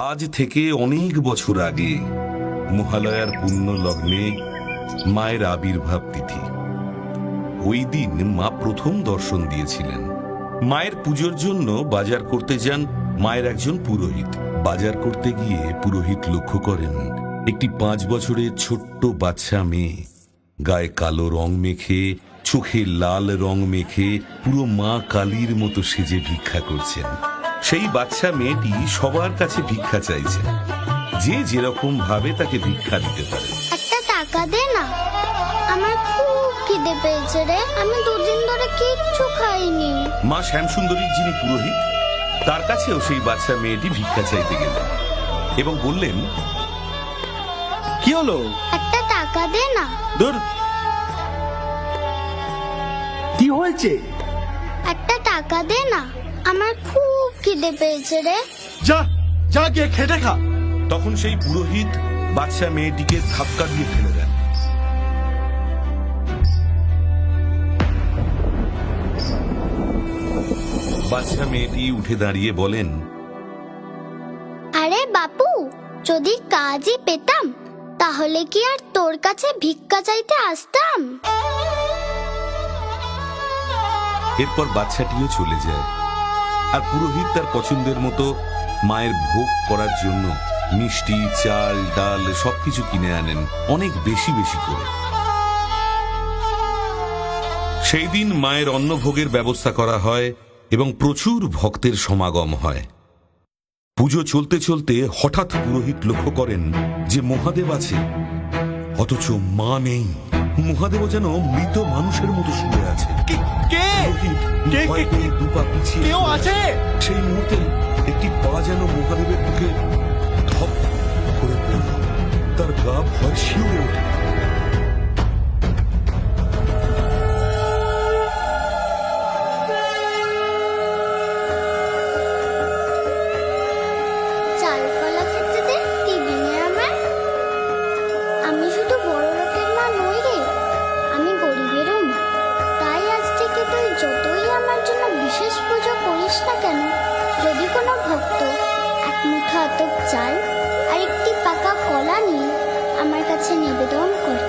আজ থেকে অনেক বছর আগে মহালয়ার পুণ্য লগ্নে মায়ের আবির্ভাব তিথি। ওই দিন মা প্রথম দর্শন দিয়েছিলেন। মায়ের পুজোর জন্য বাজার করতে যান মায়ের একজন পুরোহিত। বাজার করতে গিয়ে পুরোহিত লক্ষ্য করেন একটি 5 বছরের ছোট্ট বাচ্চা মেয়ে গায়ে কালো রং মেখে, চোখে লাল রং মেখে পুরো মা কালীর মতো সেজে ভিক্ষা করছেন। সেই বাচ্চা মেয়েটি সবার কাছে ভিক্ষা চাইছে, যে যেরকম ভাবে তাকে ভিক্ষা দিতে পারে। একটা টাকা দে না, আমার খুব খিদে পেয়েছে রে, আমি 2 দিন ধরে কিচ্ছু খাইনি। মা শ্যামসুন্দরীর যিনি পুরোহিত, তার কাছেও সেই বাচ্চা মেয়েটি ভিক্ষা চাইতে গেলেন এবং বললেন, কি হলো? একটা টাকা দে না। দূর, কি হয়েছে? একটা টাকা দে না, আমার খুব খিদে পেয়েছে রে। যা যা গিয়ে খেটে খা। তখন সেই পুরোহিত বাচ্চা মেয়েটিকে ধাক্কা দিয়ে ফেলে দেন। বাচ্চা মেয়েটি উঠে দাঁড়িয়ে বলেন, আরে বাপু, যদি কাজই পেতাম তাহলে কি আর তোর কাছে ভিক্ষা চাইতে আসতাম? এরপর বাচ্চাটিও চলে যায়। আর পুরোহিত তার পছন্দের মতো মায়ের ভোগ করার জন্য মিষ্টি, চাল, ডাল সবকিছু কিনে আনেন, অনেক বেশি বেশি করে। সেই দিন মায়ের অন্নভোগের ব্যবস্থা করা হয় এবং প্রচুর ভক্তের সমাগম হয়। পুজো চলতে চলতে হঠাৎ পুরোহিত লক্ষ্য করেন যে মহাদেব আছে, অথচ মা নেই। মহাদেব যেন মৃত মানুষের মতো শুয়ে আছে। দুপা পিছিয়ে কেউ আছে? সেই মুহূর্তে একটি পা যেন মহাদেবের বুকে ধপ করে পড়ল। তার গা ভয় শিউরে ওঠে। চাল কলা খেতে দে, দিবি না আমার? আমি শুধু বড় লোকের মা নই রে, আমি গরিবেরও মা। তাই আজ থেকে তুই যতই আমার জন্য বিশেষ পুজো করিস না কেন, যদি কোনো ভক্ত 1 মুঠো আতপ চাল আর একটি পাকা কলা নিয়ে আমার কাছে নিবেদন করে,